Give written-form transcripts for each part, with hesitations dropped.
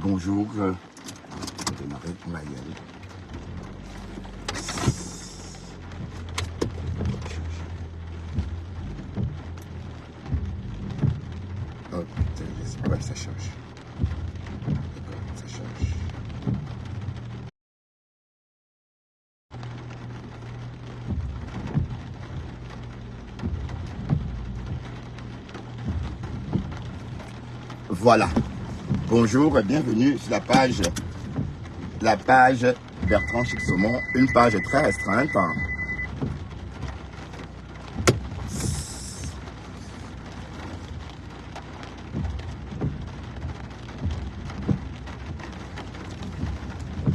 Bonjour, on va démarrer, on va y aller. Oh putain, ouais, ça change. D'accord, ça change. Voilà. Bonjour et bienvenue sur la page Bertrand Chic-Saumon, une page très restreinte.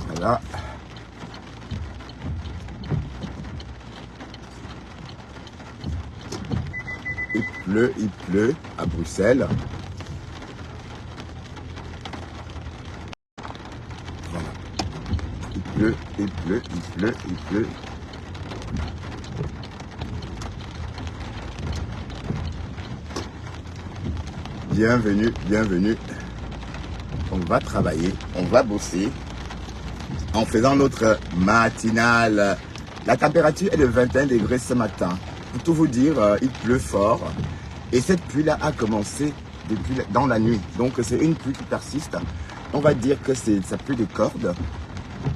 Voilà. Il pleut à Bruxelles. Voilà. Il pleut. Bienvenue. On va travailler, on va bosser en faisant notre matinale. La température est de 21 degrés ce matin. Pour tout vous dire, il pleut fort. Et cette pluie-là a commencé dans la nuit. Donc c'est une pluie qui persiste. On va dire que ça pleut de cordes.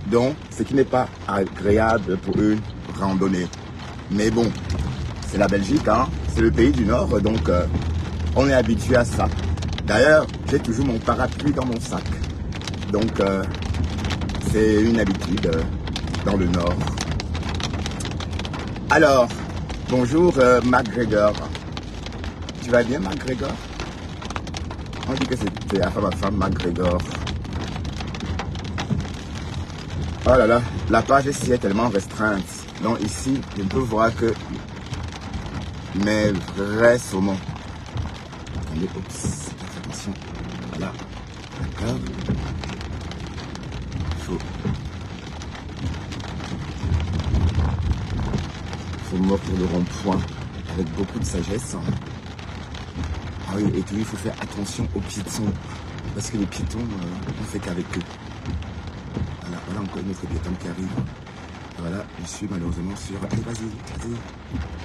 Donc ce qui n'est pas agréable pour une randonnée. Mais bon, c'est la Belgique, hein? C'est le pays du Nord. Donc on est habitué à ça. D'ailleurs, j'ai toujours mon parapluie dans mon sac. Donc c'est une habitude dans le Nord. Alors, bonjour MacGregor. Tu vas bien MacGregor? On dit que c'était la femme MacGregor. Oh là là, la page ici est tellement restreinte. Donc ici, je ne peux voir que mes vrais saumons. Attendez, oups, attention. Voilà, d'accord. Faut mordre le rond-point avec beaucoup de sagesse. Ah oui, et puis il faut faire attention aux piétons. Parce que les piétons, on ne fait qu'avec eux. Voilà encore une autre piéton qui arrive. Voilà, je suis malheureusement sur... Allez, vas-y.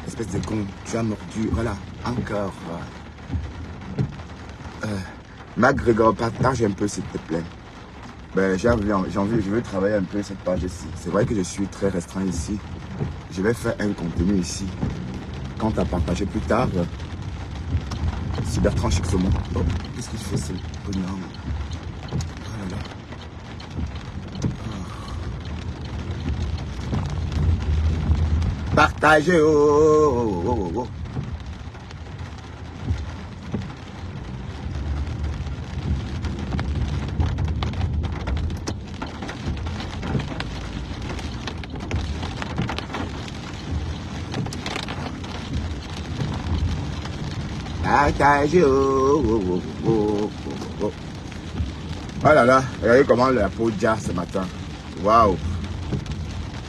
Espèce de con, tu as mordu. Voilà, encore. MacGregor, partage un peu s'il te plaît. Ben, j'ai envie, je veux travailler un peu cette page ici. C'est vrai que je suis très restreint ici. Je vais faire un contenu ici. Quant à partager plus tard, c'est Bertrand Chic-Saumon. Oh, qu'est-ce qu'il fait ce bonhomme? Oh là là. Oh. Partagez, oh. Partagez, oh là là, regardez comment la peau déjà ce matin. Waouh.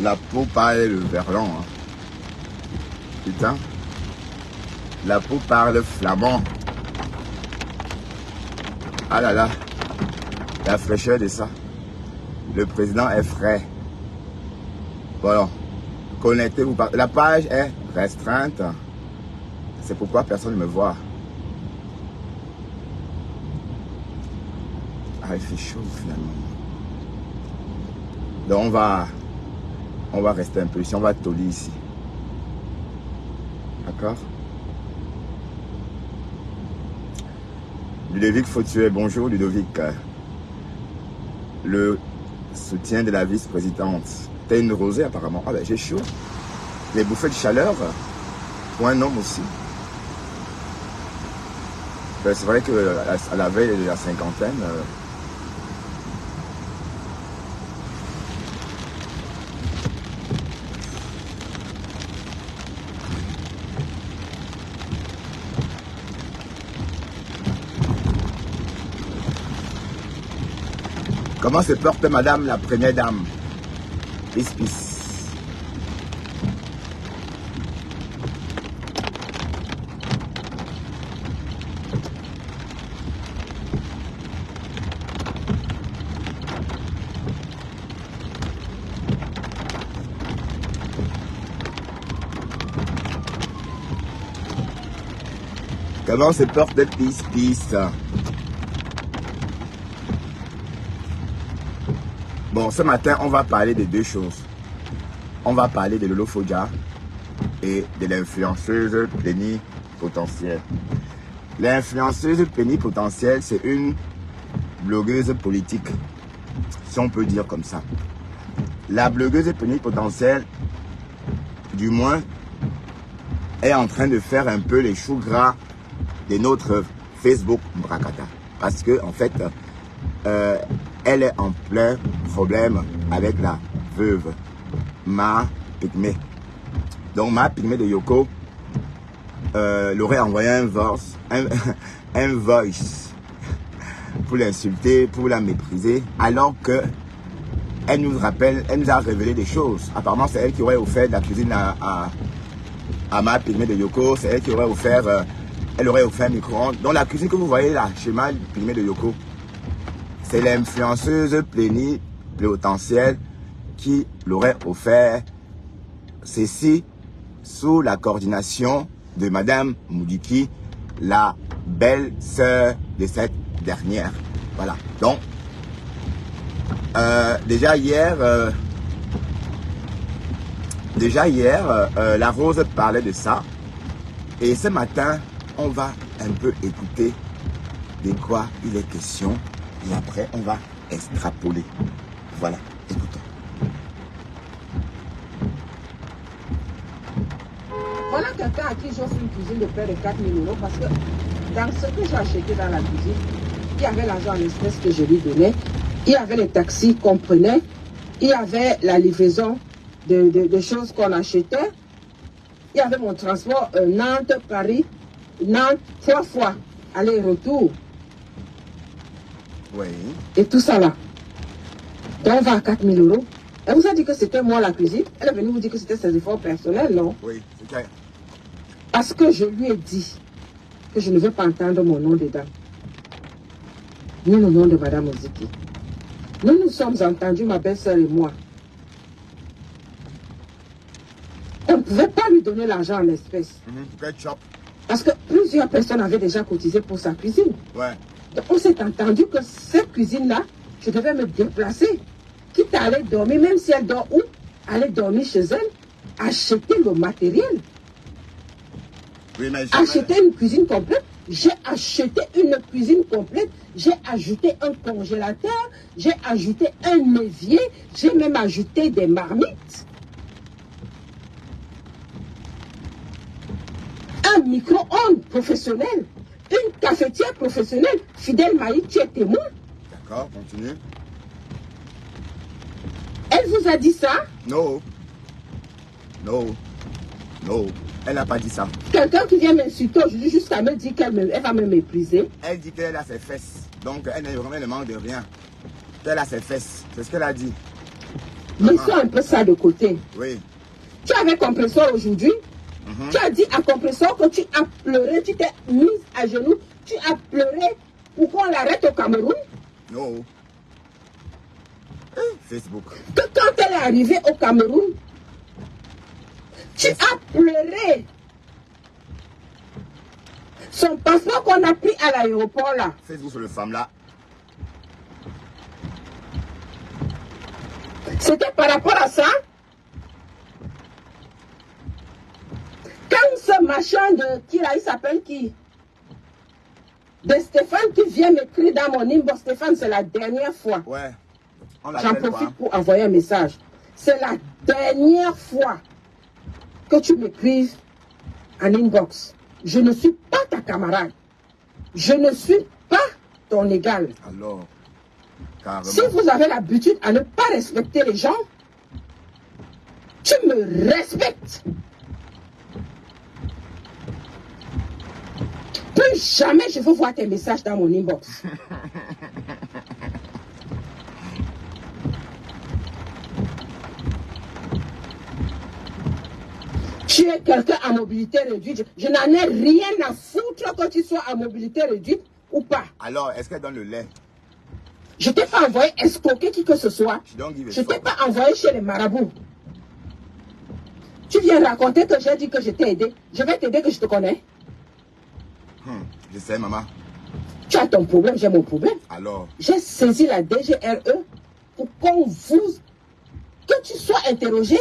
La peau parle le verlan. Hein. Putain. La peau parle flamand. Ah là là. La fraîcheur de ça. Le président est frais. Voilà. Connectez-vous. La page est restreinte. C'est pourquoi personne ne me voit. Ah, il fait chaud finalement. Donc on va rester un peu ici. On va toller ici. D'accord? Ludovic Fautuet, bonjour Ludovic. Le soutien de la vice-présidente. T'as une rosée apparemment. Ah ben j'ai chaud. Les bouffées de chaleur pour un homme aussi. Ben, c'est vrai qu'à la veille de la cinquantaine, comment se porte madame la première dame? Peace. Comment se porte Peace? Bon, ce matin, on va parler de deux choses. On va parler de Lolo Fodia et de l'influenceuse plénipotentielle. L'influenceuse plénipotentielle, c'est une blogueuse politique, si on peut dire comme ça. La blogueuse plénipotentielle, du moins, est en train de faire un peu les choux gras de notre Facebook Bracata. Parce que, en fait, elle est en plein problème avec la veuve Ma Pygmée. Donc, Ma Pygmée de Yoko l'aurait envoyé un voice pour l'insulter, pour la mépriser, alors que elle nous rappelle, elle nous a révélé des choses. Apparemment, c'est elle qui aurait offert de la cuisine à Ma Pygmée de Yoko. C'est elle qui aurait offert, elle aurait offert un micro-ondes. Donc la cuisine que vous voyez là, chez Ma Pygmée de Yoko, c'est l'influenceuse plénipotentielle qui l'aurait offert. Ceci sous la coordination de Madame Moudiki, la belle-sœur de cette dernière. Voilà. Donc, déjà hier, la Rose parlait de ça. Et ce matin, on va un peu écouter de quoi il est question. Et après, on va extrapoler. Voilà, écoutons. Voilà quelqu'un à qui j'offre une cuisine de près de 4 000 € parce que dans ce que j'ai acheté dans la cuisine, il y avait l'argent en espèces que je lui donnais, il y avait les taxis qu'on prenait, il y avait la livraison de choses qu'on achetait, il y avait mon transport Nantes-Paris, Nantes 3 fois, aller-retour. Oui. Et tout ça là. Donc on va à 4 000 €. Elle vous a dit que c'était moi la cuisine. Elle est venue vous dire que c'était ses efforts personnels, non? Oui, c'est clair. Parce que je lui ai dit que je ne veux pas entendre mon nom dedans. Ni le nom de Madame Oziki. Nous nous sommes entendus, ma belle-sœur et moi. On ne pouvait pas lui donner l'argent en espèces. Parce que plusieurs personnes avaient déjà cotisé pour sa cuisine. Ouais. Donc on s'est entendu que cette cuisine-là, je devais me déplacer. Quitte à aller dormir, même si elle dort où, aller dormir chez elle, acheter le matériel. Oui, mais acheter une cuisine complète. J'ai acheté une cuisine complète. J'ai ajouté un congélateur. J'ai ajouté un évier. J'ai même ajouté des marmites. Un micro-ondes professionnel. Une cafetière professionnelle. Fidèle Maï, tu es témoin. D'accord, continue. Elle vous a dit ça? Non. Non. Non. Elle n'a pas dit ça. Quelqu'un qui vient m'insulter aujourd'hui jusqu'à me dire qu'elle va me mépriser. Elle dit qu'elle a ses fesses. Donc elle n'est vraiment le manque de rien. Qu'elle a ses fesses. C'est ce qu'elle a dit. Laissons un peu ça de côté. Oui. Tu avais Compressor aujourd'hui. Tu as dit à Compressor que tu as pleuré, tu t'es mise à genoux, tu as pleuré pour qu'on l'arrête au Cameroun. Non. Facebook. Que quand elle est arrivée au Cameroun, tu as pleuré. Son passeport qu'on a pris à l'aéroport là. Facebook sur le femme là. C'était par rapport à ça. Quand ce machin de qui là, il s'appelle qui? De Stéphane qui vient m'écrire dans mon inbox. Stéphane, c'est la dernière fois. Ouais. J'en profite pour envoyer un message. C'est la dernière fois que tu m'écrives en inbox. Je ne suis pas ta camarade. Je ne suis pas ton égal. Alors, carrément. Si vous avez l'habitude à ne pas respecter les gens, tu me respectes. Plus jamais je veux voir tes messages dans mon inbox. Tu es quelqu'un à mobilité réduite. Je n'en ai rien à foutre que tu sois à mobilité réduite ou pas. Alors, est-ce qu'elle donne le lait? Je ne t'ai pas envoyé escroquer qui que ce soit. Je ne t'ai pas envoyé chez les marabouts. Tu viens raconter que j'ai dit que je t'ai aidé. Je vais t'aider que je te connais. Je sais, maman. Tu as ton problème, j'ai mon problème. Alors? J'ai saisi la DGRE pour qu'on vous... Que tu sois interrogé,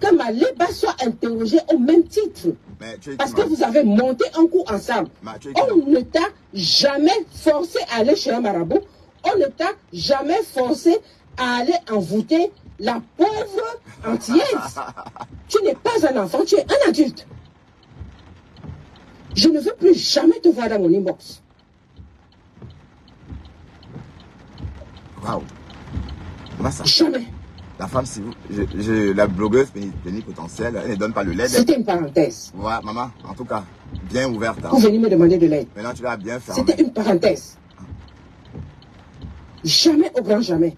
que Maléba soit interrogé au même titre. Mais tu es Parce qui, que maman? vous avez monté un coup ensemble. Tu es qui, On ne t'a jamais forcé à aller chez un marabout. On ne t'a jamais forcé à aller envoûter la pauvre antillaise. Tu n'es pas un enfant, tu es un adulte. Je ne veux plus jamais te voir dans mon inbox. Waouh. Comment ça? Jamais. La femme, si vous... la blogueuse plénipotentielle, elle ne donne pas le lait. C'était une parenthèse. Ouais, maman, en tout cas, bien ouverte. Hein. Vous venez me demander de l'aide. Maintenant, tu l'as bien fermé. C'était une parenthèse. Jamais au grand jamais.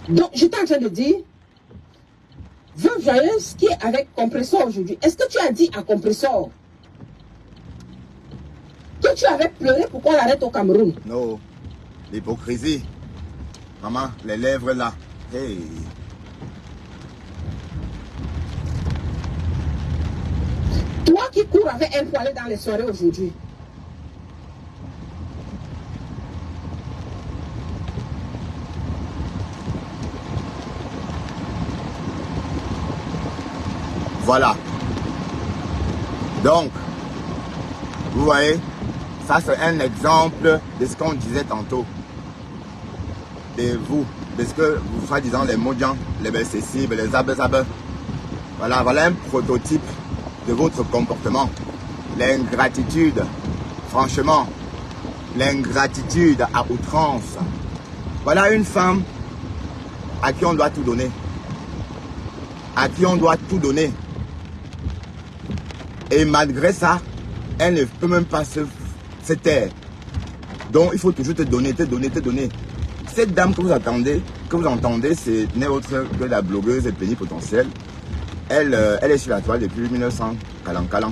Donc, j'étais en train de dire, veuve joyeuse qui est avec Compressor aujourd'hui, est-ce que tu as dit à Compressor que tu avais pleuré pour qu'on l'arrête au Cameroun? Non. L'hypocrisie. Maman, les lèvres là. Hey. Toi qui cours avec un poilet dans les soirées aujourd'hui. Voilà. Donc, vous voyez, ça c'est un exemple de ce qu'on disait tantôt. De vous, de ce que vous soi-disant les Modians, les Belcécibles, les Abezabes. Voilà, voilà un prototype de votre comportement. L'ingratitude, franchement, l'ingratitude à outrance. Voilà une femme à qui on doit tout donner. À qui on doit tout donner. Et malgré ça, elle ne peut même pas se taire. Donc il faut toujours te donner, te donner, te donner. Cette dame que vous entendez, c'est n'est autre que la blogueuse plénipotentielle. Elle est sur la toile depuis 1900, calan.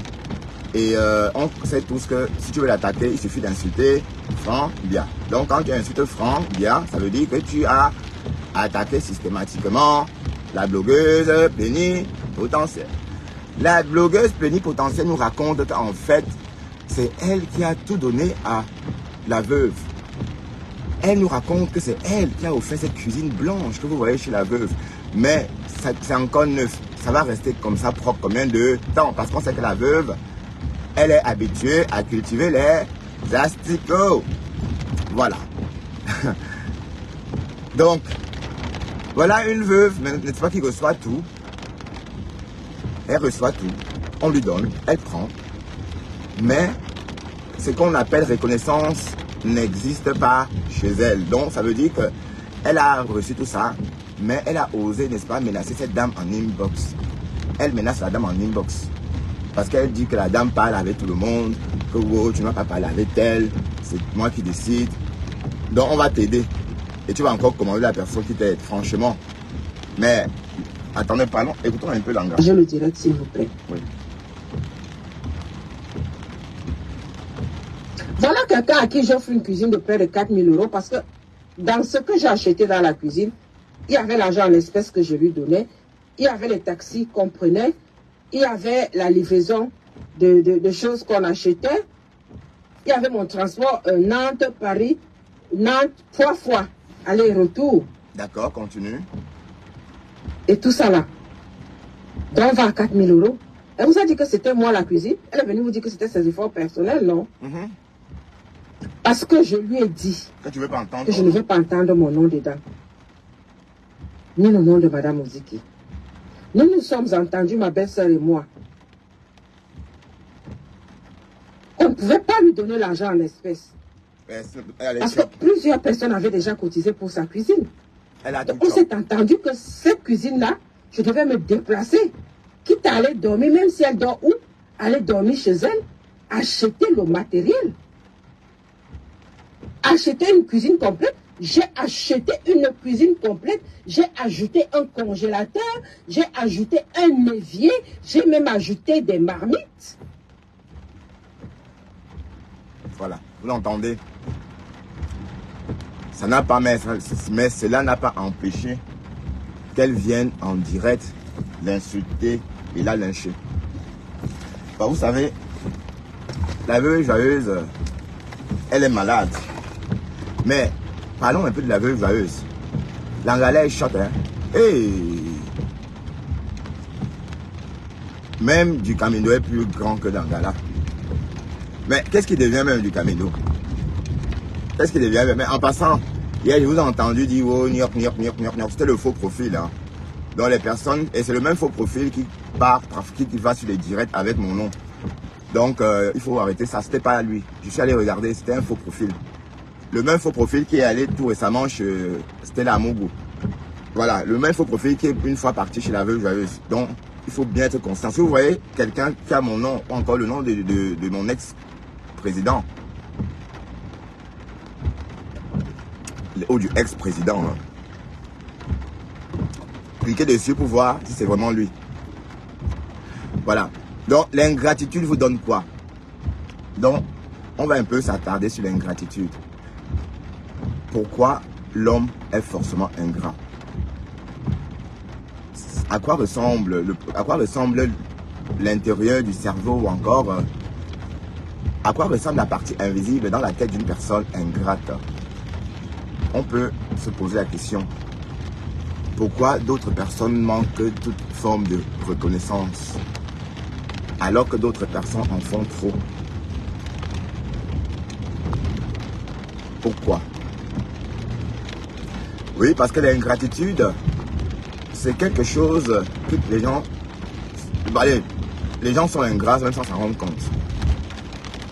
Et on sait tous que si tu veux l'attaquer, il suffit d'insulter franc, bien. Donc quand tu insultes franc, bien, ça veut dire que tu as attaqué systématiquement la blogueuse plénipotentielle. La blogueuse plénipotentielle nous raconte qu'en fait, c'est elle qui a tout donné à la veuve. Elle nous raconte que c'est elle qui a offert cette cuisine blanche que vous voyez chez la veuve. Mais c'est encore neuf. Ça va rester comme ça propre combien de temps? Parce qu'on sait que la veuve, elle est habituée à cultiver les asticots. Voilà. Donc, voilà une veuve, n'est-ce pas, qui reçoit tout. Elle reçoit tout. On lui donne, elle prend. Mais ce qu'on appelle reconnaissance n'existe pas chez elle. Donc, ça veut dire qu'elle a reçu tout ça, mais elle a osé, n'est-ce pas, menacer cette dame en inbox. Elle menace la dame en inbox. Parce qu'elle dit que la dame parle avec tout le monde, que wow, tu n'as pas parlé avec elle, c'est moi qui décide. Donc, on va t'aider. Et tu vas encore commander la personne qui t'aide, franchement. Mais, attendez, pardon, écoutons un peu l'engagement. Je le dirai, s'il vous plaît. Oui. Voilà quelqu'un à qui j'offre une cuisine de près de 4 000 € parce que dans ce que j'ai acheté dans la cuisine, il y avait l'argent en espèces que je lui donnais, il y avait les taxis qu'on prenait, il y avait la livraison de choses qu'on achetait, il y avait mon transport Nantes-Paris, Nantes 3 fois, aller-retour. D'accord, continue. Et tout ça là. Donc on va à 4 000 €. Elle vous a dit que c'était moi la cuisine. Elle est venue vous dire que c'était ses efforts personnels, non? Parce que je lui ai dit que tu veux pas entendre que je ne veux pas entendre mon nom dedans. Ni le nom de Madame Oziki. Nous nous sommes entendus, ma belle-sœur et moi. On ne pouvait pas lui donner l'argent en espèces. Parce que plusieurs personnes avaient déjà cotisé pour sa cuisine. Donc on s'est entendu que cette cuisine-là, je devais me déplacer. Quitte à aller dormir, même si elle dort où, aller dormir chez elle, acheter le matériel. Acheter une cuisine complète. J'ai acheté une cuisine complète. J'ai ajouté un congélateur. J'ai ajouté un évier. J'ai même ajouté des marmites. Voilà, vous l'entendez. Ça n'a pas, mais cela n'a pas empêché qu'elle vienne en direct l'insulter et la lyncher. Bah, vous savez, la veuve joyeuse, elle est malade. Mais parlons un peu de la veuve joyeuse. L'Angala est shot, hein. Hey! Même du Camino est plus grand que l'Angala. Mais qu'est-ce qui devient même du Camino? Qu'est-ce qui devient? Mais en passant, hier, je vous ai entendu dire, oh, New York, c'était le faux profil, hein. Donc les personnes, et c'est le même faux profil qui part, qui va sur les directs avec mon nom. Donc il faut arrêter ça, c'était pas lui. Je suis allé regarder, c'était un faux profil. Le même faux profil qui est allé tout récemment chez Stella Amougou. Voilà, le même faux profil qui est une fois parti chez la veuve joyeuse. Donc il faut bien être conscient. Si vous voyez quelqu'un qui a mon nom, ou encore le nom de mon ex-président, ou du ex-président, hein, cliquez dessus pour voir si c'est vraiment lui. Voilà. Donc, l'ingratitude vous donne quoi? Donc, on va un peu s'attarder sur l'ingratitude. Pourquoi l'homme est forcément ingrat? À quoi ressemble l'intérieur du cerveau ou encore à quoi ressemble la partie invisible dans la tête d'une personne ingrate? On peut se poser la question. Pourquoi d'autres personnes manquent toute forme de reconnaissance alors que d'autres personnes en font trop? Pourquoi? Oui, parce que l'ingratitude, c'est quelque chose que les gens... Allez, les gens sont ingrats même sans s'en rendre compte.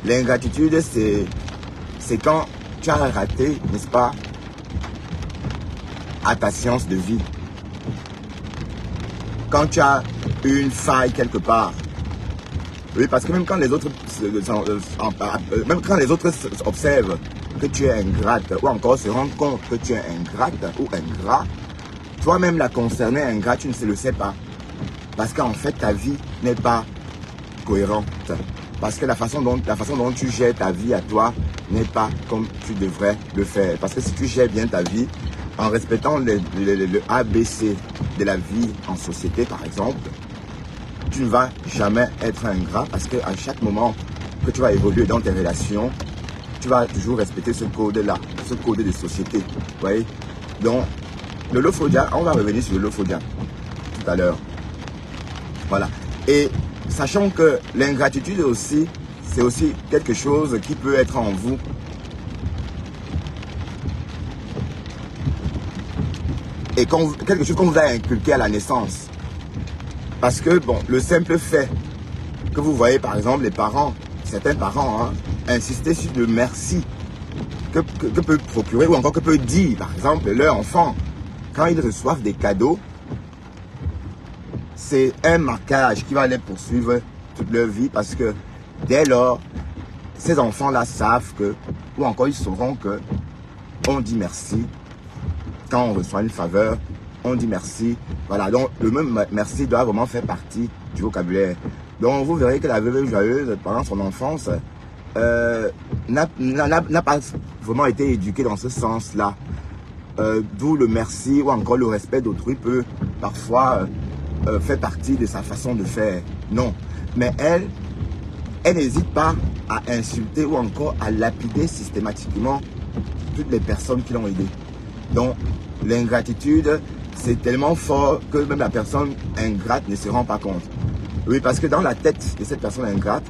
L'ingratitude, c'est quand tu as raté, n'est-ce pas, à ta science de vie. Quand tu as une faille quelque part. Oui, parce que même quand les autres observent que tu es ingrate, ou encore se rendent compte que tu es ingrate ou ingrat, toi-même la concernée ingrat, tu ne le sais pas. Parce qu'en fait, ta vie n'est pas cohérente. Parce que la façon dont tu gères ta vie à toi n'est pas comme tu devrais le faire. Parce que si tu gères bien ta vie, en respectant le ABC de la vie en société, par exemple, tu ne vas jamais être ingrat parce qu'à chaque moment que tu vas évoluer dans tes relations, tu vas toujours respecter ce code-là, ce code de société. Vous voyez? Donc, le Lofodia, on va revenir sur le Lofodia tout à l'heure. Voilà. Et sachant que l'ingratitude aussi, c'est aussi quelque chose qui peut être en vous. Et quelque chose qu'on vous a inculqué à la naissance. Parce que, bon, le simple fait que vous voyez, par exemple, les parents, certains parents, hein, insister sur le merci que peut procurer, ou encore que peut dire, par exemple, leur enfant, quand ils reçoivent des cadeaux, c'est un marquage qui va les poursuivre toute leur vie, parce que dès lors, ces enfants-là savent que, ou encore ils sauront que, on dit merci. Quand on reçoit une faveur, on dit merci. Voilà, donc le même merci doit vraiment faire partie du vocabulaire. Donc vous verrez que la veuve joyeuse, pendant son enfance, n'a pas vraiment été éduquée dans ce sens-là. D'où le merci ou encore le respect d'autrui peut parfois faire partie de sa façon de faire. Non, mais elle n'hésite pas à insulter ou encore à lapider systématiquement toutes les personnes qui l'ont aidé. Donc, l'ingratitude, c'est tellement fort que même la personne ingrate ne se rend pas compte. Oui, parce que dans la tête de cette personne ingrate,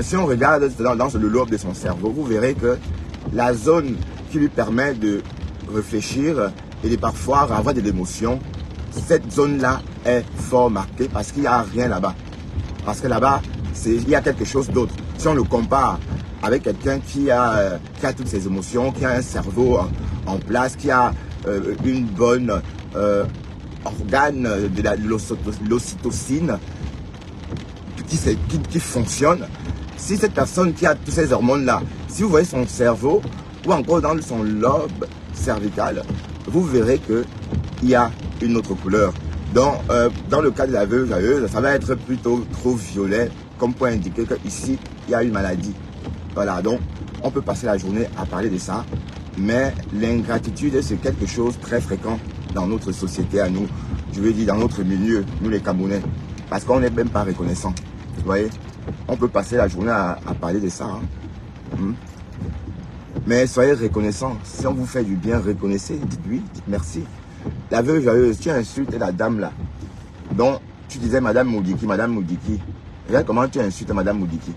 si on regarde dans le lobe de son cerveau, vous verrez que la zone qui lui permet de réfléchir et de parfois avoir des émotions, cette zone-là est fort marquée parce qu'il n'y a rien là-bas. Parce que là-bas, il y a quelque chose d'autre. Si on le compare avec quelqu'un qui a toutes ses émotions, qui a un cerveau en place, qui a une bonne organe de l'ocytocine qui fonctionne. Si cette personne qui a tous ces hormones-là, si vous voyez son cerveau ou encore dans son lobe cervical, vous verrez qu'il y a une autre couleur. Donc, dans le cas de la veuve joyeuse, ça va être plutôt trop violet, comme pour indiquer qu'ici, il y a une maladie. Voilà, donc on peut passer la journée à parler de ça, mais l'ingratitude, c'est quelque chose de très fréquent dans notre société à nous. Je veux dire, dans notre milieu, nous les Camerounais, parce qu'on n'est même pas reconnaissants. Vous voyez? On peut passer la journée à parler de ça. Hein. Mais soyez reconnaissants. Si on vous fait du bien, reconnaissez. Dites oui, dites merci. La veuve joyeuse, tu insultes la dame là. Donc, tu disais Madame Moudiki, Madame Moudiki. Regarde comment tu insultes Madame Moudiki.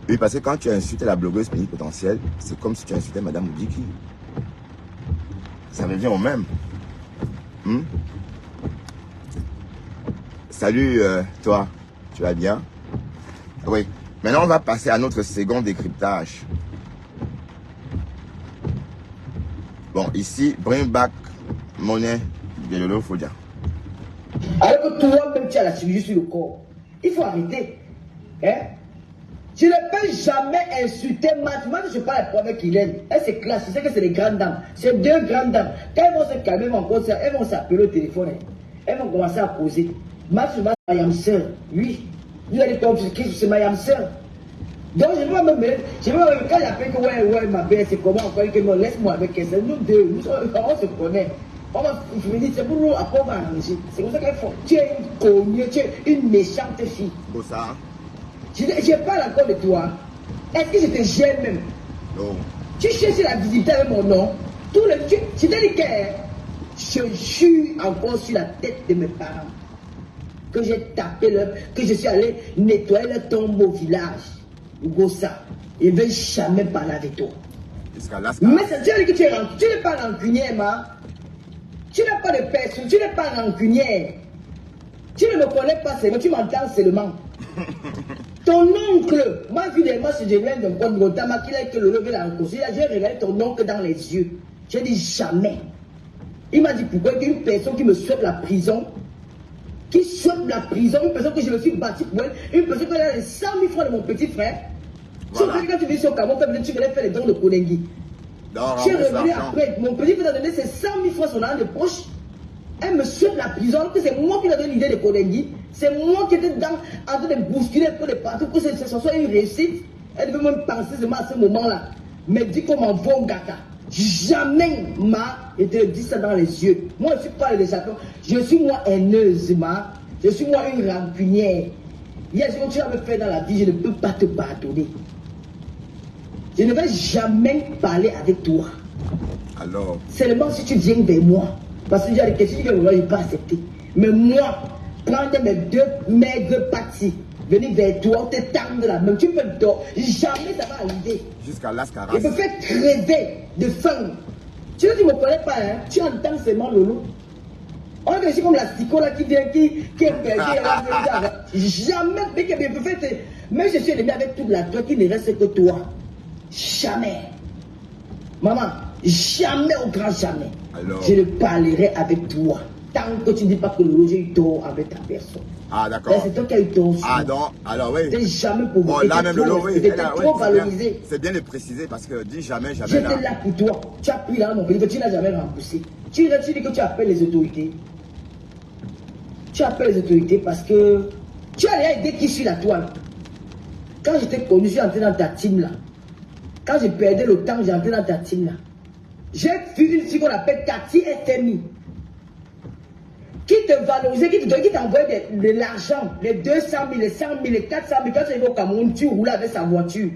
Oui, parce que quand tu insultes la blogueuse plénipotentielle, c'est comme si tu insultais Madame Moudiki. Ça revient au même. Salut, toi. Tu vas bien? Oui. Maintenant, on va passer à notre second décryptage. Bon, ici, bring back monnaie de Lolo Fodia. Alors que toi-même, tu as la chirurgie sur le corps. Il faut arrêter. Hein? Je ne peux jamais insulter Matt. Moi, je ne sais pas la première qu'il aime. Elle se classe. Je sais que c'est des grandes dames. C'est deux grandes dames. Quand elles vont se calmer, elles vont s'appeler au téléphone. Elles vont commencer à poser. Matt, c'est ma yam sœur. Oui. Lui, elle est comme c'est ma yam sœur. Donc, je ne vais pas me mettre. Quand j'appelle que ouais, ma belle, c'est comment encore que non, laisse-moi avec elle. C'est nous deux. On se connaît. On va finir, c'est pour nous, après on va arranger. C'est comme ça qu'elle faut. Tu es une cognée, tu es une méchante fille. Pour ça. Je parle encore de toi. Est-ce que je te gêne même? Non. Tu cherches la visibilité avec mon nom. Tout le temps. C'est-à-dire que je suis encore sur la tête de mes parents. Que j'ai tapé leur, que je suis allé nettoyer leur tombeau au village. Gossa. Ils ne veulent jamais parler avec toi. Mais c'est dire que tu n'es pas rancunière, ma. Tu n'as pas de personne, tu n'es pas rancunière. Tu ne me connais pas seulement, tu m'entends seulement. Ton oncle, moi, évidemment, si je viens d'un point de Gotama, qu'il a été le lever la rencontre, j'ai regardé ton oncle dans les yeux. J'ai dit jamais. Il m'a dit pourquoi une personne qui me souhaite la prison, qui souhaite la prison, une personne que je me suis bâti pour elle, une personne qui a les 100 000 francs de mon petit frère. Voilà. Sauf que quand tu vis sur Cameroun, tu voulais faire les dons de Konengi. Je suis revenu après. Mon petit frère a donné ses 100 000 francs son argent de poche. Elle me souhaite la prison, alors que c'est moi qui lui ai donné l'idée de Konengi. C'est moi qui étais dedans en train de bousculer un peu de partout pour que ce soit une réussite. Elle devait même penser seulement à ce moment-là. Mais dis comme un bon gata. Jamais ma été dit ça dans les yeux. Moi je ne suis pas le Japon. Je suis moi haineuse, ma. Je suis moi une rancunière. Il y a ce que tu as me fait dans la vie, je ne peux pas te pardonner. Je ne vais jamais parler avec toi. Alors. Seulement si tu viens vers moi. Parce que j'ai des questions que je ne vais pas accepter. Mais moi, prendre mes deux maigres parties, venir vers toi, te tendre la main, tu peux me dormir. Jamais ça va arriver. Jusqu'à l'ascaras. Je me fais crever de faim. Tu ne me connais pas, hein? Tu entends seulement Lolo. On est ici comme la psycho là qui vient, qui est perdue. Jamais, mais que je peux faire. Même je suis ennemi avec toute la toi qui ne reste que toi. Jamais. Maman, jamais au grand jamais. Alors, je ne parlerai avec toi. Tant que tu ne dis pas que le j'ai eu tort avec ta personne. Ah d'accord. C'est toi qui as eu tort. Ah non, alors oui. Tu n'es jamais pour vous. Bon, là même le oui. Tu trop valorisé. C'est bien de préciser parce que dis jamais, jamais. J'étais là pour toi. Tu as pris là mon pays, tu n'as jamais remboursé. Tu dis que tu appelles les autorités. Tu appelles les autorités parce que tu as rien aidé qui sur la toile. Quand j'étais connu, je suis entré dans ta team là. Quand j'ai perdu le temps, j'ai entré dans ta team là. J'ai vu une fille qu'on appelle Cathy FMI. Qui te valorisait, qui t'envoyait de l'argent, les 200 000, les 100 000, les 400 000. Quand tu arrives au Cameroun, tu roulais avec sa voiture.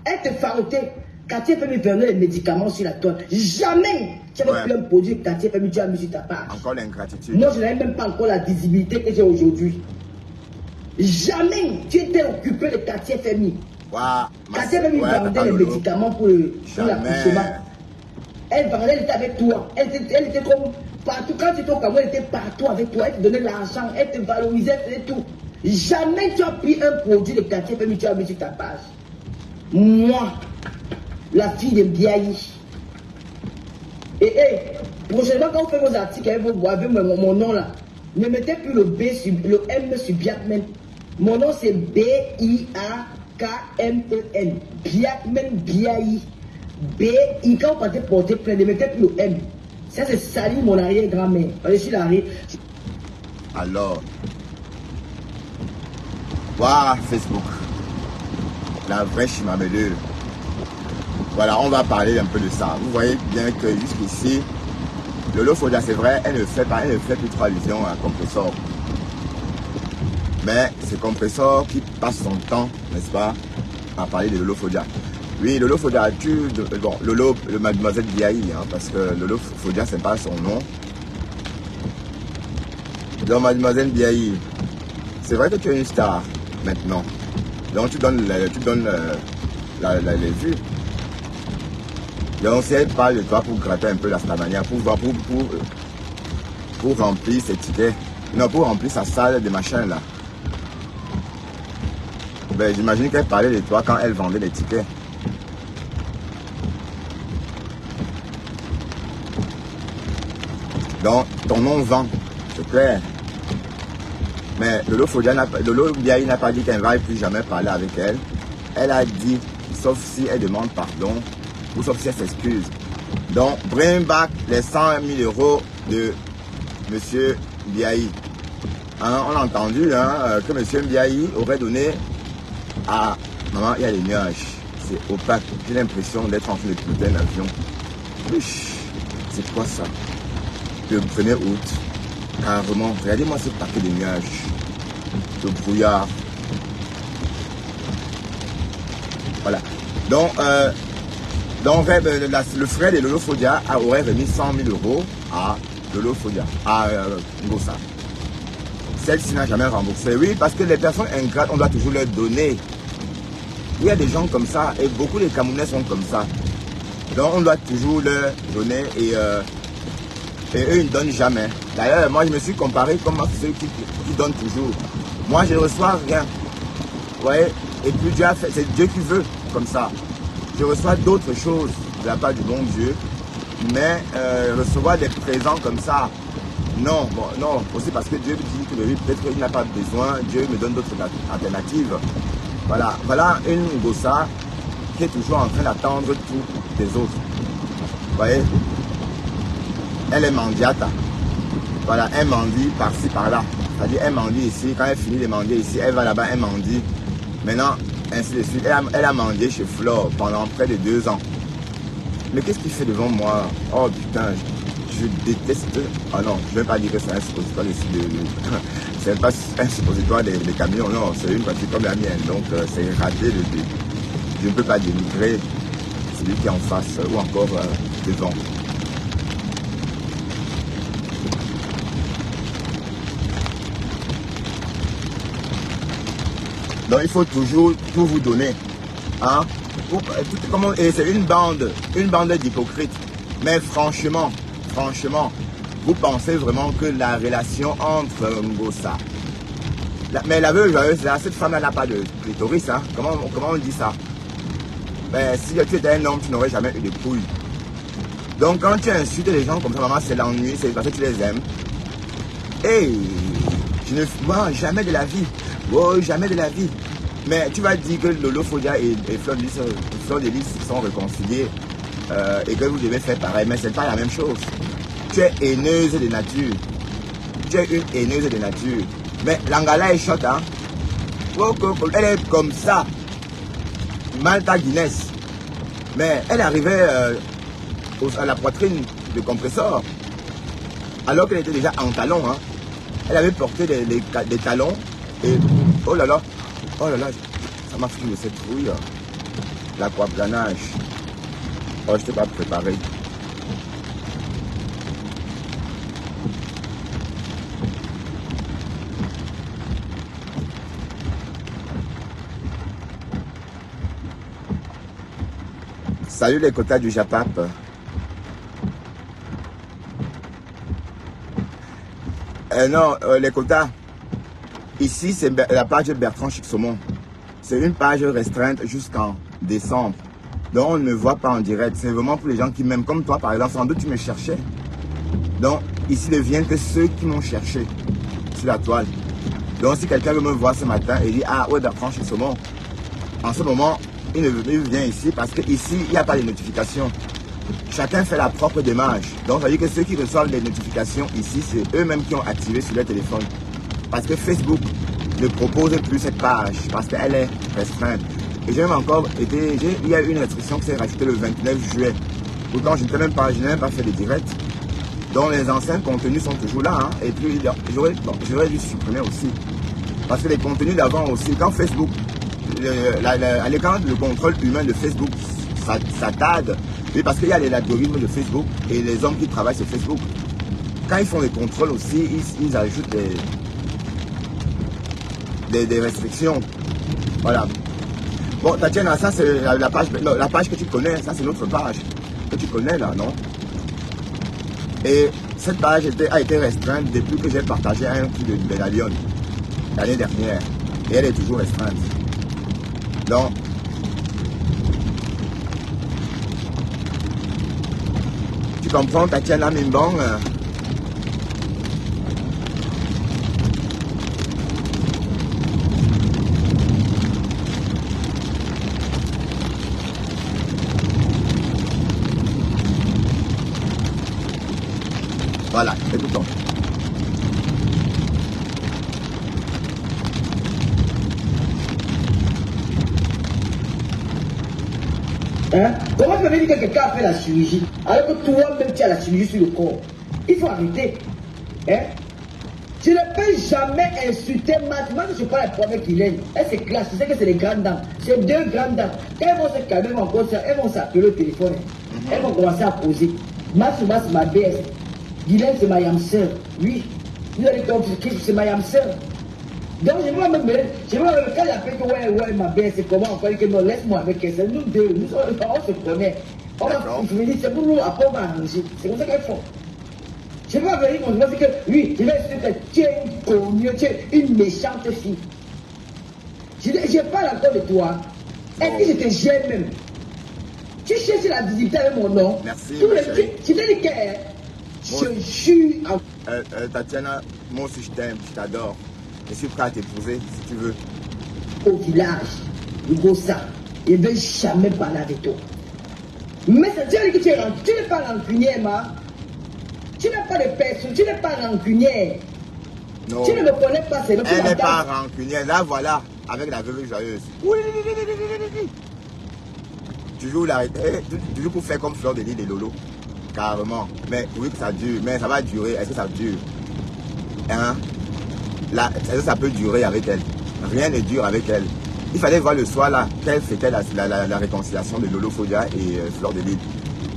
Elle te farotait. Cathy FMI vendait les médicaments sur la toile. Jamais tu avais pu un produit que Cathy FMI, tu as mis sur ta page. Encore l'ingratitude. Moi, je n'avais même pas encore la visibilité que j'ai aujourd'hui. Jamais tu étais occupé de Cathy FMI. Cathy FMI vendait les médicaments pour l'accouchement. Elle vendait, elle était avec toi. Elle était comme partout. Quand tu étais au Cameroun, elle était partout avec toi. Elle te donnait l'argent, elle te valorisait, elle faisait tout. Jamais tu as pris un produit de Cathy FMI, tu as mis sur ta page. Moi, la fille de Biaï. Et prochainement, quand vous faites vos articles, vous voyez mon nom là. Ne mettez plus le M sur Biakmen. Mon nom c'est B-I-A-K-M-E-N. Biakmen Biaï. B-I, quand vous partez porter plainte, ne mettez plus le M. Ça c'est salir mon arrière-grand-mère. Je suis l'arrière. Alors, voilà Facebook. La vraie Chimamele. Voilà, on va parler un peu de ça. Vous voyez bien que jusqu'ici, Lolo Fodia, c'est vrai, elle ne fait plus trop allusion à Compressor. Mais c'est Compressor qui passe son temps, n'est-ce pas, à parler de Lolo Fodia. Oui, Lolo Fodia, bon, Lolo, le mademoiselle Biaï, hein, parce que Lolo Fodia, c'est pas son nom. Donc, mademoiselle Biaï, c'est vrai que tu es une star maintenant. Donc, tu donnes les vues. Donc, si elle parle de toi pour gratter un peu la Starmania, pour remplir ses tickets, non, pour remplir sa salle de machin là. Ben, j'imagine qu'elle parlait de toi quand elle vendait les tickets. Donc, ton nom vend, c'est clair. Mais Lolo Biaï n'a pas dit qu'elle ne va plus jamais parler avec elle. Elle a dit, sauf si elle demande pardon, ou sauf si elle s'excuse. Donc, bring back les 100 000 € de M. Biaï. Hein, on a entendu hein, que M. Biaï aurait donné à maman, il y a les nuages. C'est opaque. J'ai l'impression d'être en train de piloter un avion. C'est quoi ça? Le 1er août. Carrément, regardez-moi ce paquet de nuages. Le brouillard. Voilà. Donc, le frère de Lolo Fodia aurait remis 100 000 € à Lolo Fodia, à Ngossa. Celle-ci n'a jamais remboursé. Oui, parce que les personnes ingrates, on doit toujours leur donner. Il y a des gens comme ça, et beaucoup de Camerounais sont comme ça. Donc, on doit toujours leur donner, et eux, ils ne donnent jamais. D'ailleurs, moi, je me suis comparé comme ceux qui donnent toujours. Moi, je ne reçois rien. Vous voyez? Et puis, Dieu a fait, c'est Dieu qui veut, comme ça. Je reçois d'autres choses de la part du bon Dieu. Mais recevoir des présents comme ça, non. Bon, non, aussi parce que Dieu dit que lui, peut-être qu'il n'a pas besoin. Dieu me donne d'autres alternatives. Voilà, voilà une Ngossa qui est toujours en train d'attendre tout des autres. Vous voyez? Elle est mendiata. Voilà, elle mendie par-ci, par-là. C'est-à-dire, elle mendie ici. Quand elle finit de mendier ici, elle va là-bas, elle mendie. Maintenant, ainsi de suite. Elle a mendié chez Flore pendant près de 2 ans. Mais qu'est-ce qu'il fait devant moi? Oh putain, je déteste. Ah non, je ne vais pas dire que c'est un suppositoire ici. C'est pas un suppositoire des camions, non. C'est une voiture comme la mienne. Donc, c'est raté. Je ne peux pas dénigrer celui qui est en face ou encore devant. Donc il faut toujours tout vous donner. Hein? Et c'est une bande d'hypocrites. Mais franchement, vous pensez vraiment que la relation entre Ngossa, mais la veuve joyeuse, cette femme n'a pas de clitoris, hein? Comment on dit ça? Ben, si tu étais un homme, tu n'aurais jamais eu de couilles. Donc quand tu insultes les gens comme ça, maman, c'est l'ennui, c'est parce que tu les aimes. Et moi, jamais de la vie. Oh, jamais de la vie. Mais tu vas dire que Lolo Fodia et Fleur de Lys sont réconciliés et que vous devez faire pareil. Mais c'est pas la même chose. Tu es haineuse de nature. Tu es une haineuse de nature. Mais l'Angala est shot, hein. Elle est comme ça. Malta Guinness. Mais elle arrivait à la poitrine de Compressor. Alors qu'elle était déjà en talons, hein. Elle avait porté des talons. Et oh là là, ça m'a foutu de cette trouille. L'aquaplanage. Oh, je n'étais pas préparé. Salut les quotas du Japap. Non, les quotas. Ici, c'est la page de Bertrand Chixomon. C'est une page restreinte jusqu'en décembre. Donc, on ne me voit pas en direct. C'est vraiment pour les gens qui m'aiment. Comme toi, par exemple, sans doute, tu me cherchais. Donc, ici ne viennent que ceux qui m'ont cherché sur la toile. Donc, si quelqu'un veut me voir ce matin et dit « Ah, ouais, Bertrand Chixomon », en ce moment, il vient ici parce qu'ici, il n'y a pas de notifications. Chacun fait la propre démarche. Donc, ça veut dire que ceux qui reçoivent les notifications ici, c'est eux-mêmes qui ont activé sur leur téléphone. Parce que Facebook ne propose plus cette page, parce qu'elle est restreinte. Et j'ai même encore été, il y a une restriction qui s'est rajoutée le 29 juillet. Pourtant, je n'ai même pas fait de direct. Donc les anciens contenus sont toujours là, hein, et puis j'aurais dû supprimer aussi. Parce que les contenus d'avant aussi, quand Facebook, à l'écran, le contrôle humain de Facebook, ça tarde. Oui, parce qu'il y a l'algorithme de Facebook et les hommes qui travaillent sur Facebook. Quand ils font les contrôles aussi, ils ajoutent des restrictions. Voilà. Bon, Tatiana, ça c'est la page, non, la page que tu connais, ça c'est notre page que tu connais là, non? Et cette page a été restreinte depuis que j'ai partagé un truc de Bella Lyon l'année dernière. Et elle est toujours restreinte. Donc, tu comprends, Tatiana Mimbong? Voilà, écoutons. Hein? Comment tu peux dire que quelqu'un a fait la chirurgie alors que toi-même tu as la chirurgie sur le corps? Il faut arrêter. Hein? Je ne peux jamais insulter Matt. Je parle à la première qu'il est. Elle se classe. Tu sais que c'est les grandes dames. C'est deux grandes dames. Quand elles vont se calmer, elles vont s'appeler au téléphone. Elles vont commencer à poser. Matt, c'est ma BS. Guylaine, c'est ma yam sœur. Oui. Vous allez comprendre que c'est ma yam sœur. Donc, je vais même quand j'appelle que ouais, ma belle, c'est comment on peut dire que non, laisse-moi avec elle. C'est nous deux, on se connaît. Je me dis, c'est pour nous, après on va arranger. C'est comme ça qu'elles font. Je ne vais pas venir pour dire que oui, je vais dire que tu es une connue, tu es une méchante fille. Je parle encore de toi. Est-ce que je te gêne même? Tu cherches la visibilité avec mon nom. Merci. Tu t'es dit que je suis en. Tatiana, moi aussi je t'aime, je t'adore. Je suis prêt à t'épouser si tu veux. Au village, Gossa, je ne vais jamais parler avec toi. Mais ça veut dire que tu n'es pas rancunière, ma. Tu n'as pas de personne, tu n'es pas rancunière. Non. Tu ne me connais pas, c'est le Elle n'est pas rancunière. Là, voilà, avec la veuve joyeuse. Oui. Tu joues pour faire comme Fleur de Lys et Lolo. Carrément. Mais oui, que ça dure. Mais ça va durer. Est-ce que ça dure? Hein? Là, ça peut durer avec elle. Rien n'est dur avec elle. Il fallait voir le soir là, quelle c'était la réconciliation de Lolo Fodia et Fleur de Lys.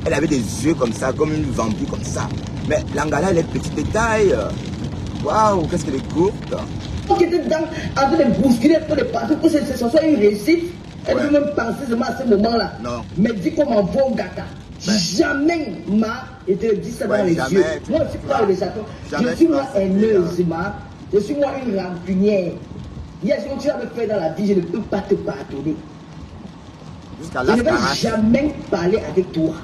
Elle avait des yeux comme ça, comme une vampire comme ça. Mais Langala, elle est petite de taille. Waouh, qu'est-ce qu'elle est courte. qui était dedans, en train de bousculer pour les partout, pour que ce soit une réussite. Elle peut même penser seulement à ce moment-là. Non. Mais dis comme un bon gâteau. Jamais ma, et te dis ça dans les yeux. Moi, je suis pas le château. Je suis moi haineuse, ma. Je suis moi une rancunière. Il y a ce que tu as fait dans la vie, je ne peux pas te pardonner. Je ne vais jamais parler avec toi.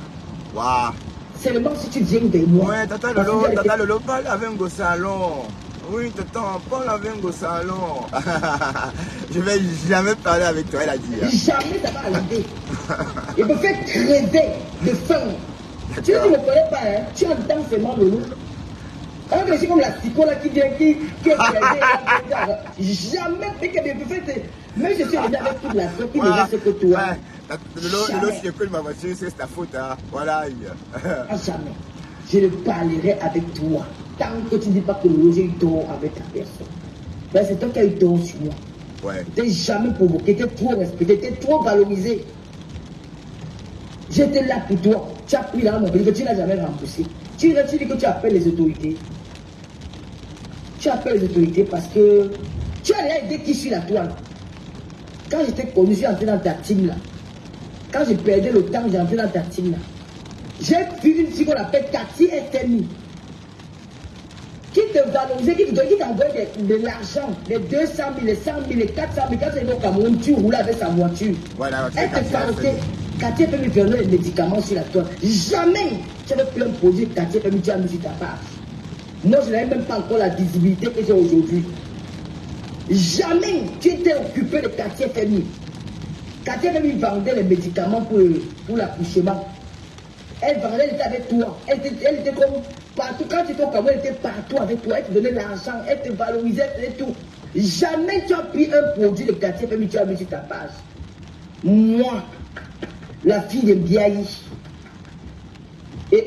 Waouh. Seulement si tu viens de moi. Ouais, Tata Lolo, parle avec un salon. Oui, Tata, parle avec un salon. Je ne vais jamais parler avec toi, elle a dit. Hein. Jamais ça va arriver. Il me fait crever de faim. Tu ne me connais pas, hein? Tu entends seulement Lolo. Alors que je suis comme la psycho là qui vient, qui est crevé. Jamais, même je suis venu avec toute la soeur qui ne reste que toi. Lolo, si j'écoute ma voiture, c'est ta faute. Hein. Voilà. Jamais. Je ne parlerai avec toi. Tant que tu ne dis pas que Lolo, j'ai eu tort avec ta personne. Ben, c'est toi qui as eu tort sur moi. Ouais. Tu n'es jamais provoqué, tu es trop respecté, tu es trop valorisé. J'étais là pour toi. Tu as pris là mon pays que tu n'as jamais remboursé. Tu dis que tu appelles les autorités. Tu appelles les autorités parce que tu as déjà aidé qui sur la toile. Quand j'étais connu, je suis entré dans ta team là. Quand j'ai perdu le temps, j'ai entré dans ta team là. J'ai vu une fille qu'on appelle Cathy FMI. Qui te valorisait, qui t'envoyait de l'argent, les 200 000, les 100 000, les 400 000. Quand tu es au Cameroun, tu roulais avec sa voiture. Voilà, elle te fabriquait. Cathy FMI vendait les médicaments sur la toile. Jamais tu avais pu un produit Cathy FMI, tu as mis sur ta page. Moi, je n'avais même pas encore la visibilité que j'ai aujourd'hui. Jamais tu étais occupé de Cathy FMI. Cathy FMI vendait les médicaments pour l'accouchement. Elle vendait, elle était avec toi. Elle était comme partout. Quand tu étais au Cameroun, elle était partout avec toi. Elle te donnait l'argent, elle te valorisait, elle faisait tout. Jamais tu as pris un produit de Cathy FMI, tu as mis sur ta page. Moi, la fille de Biaï. Et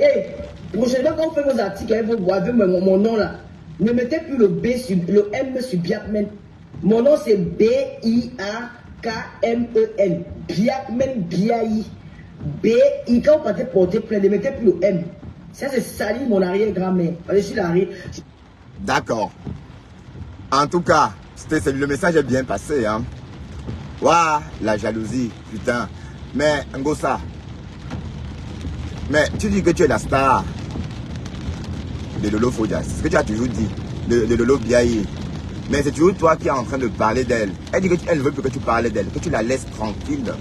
prochainement, quand on fait vos articles avec mon nom là, ne mettez plus le B sur le M sur Biakmen. Mon nom c'est B-I-A-K-M-E-N. Biakmen Biaï. B-I, quand vous partez porter plainte, ne mettez plus le M. Ça c'est salir mon arrière-grand-mère. Je suis l'arrière. D'accord. En tout cas, le message est bien passé. Hein. Waouh, la jalousie, putain. Mais, Ngosa, mais tu dis que tu es la star de Lolo Fodia. C'est ce que tu as toujours dit, de Lolo Biaï. Mais c'est toujours toi qui es en train de parler d'elle. Elle dit qu'elle ne veut plus que tu parles d'elle, que tu la laisses tranquille.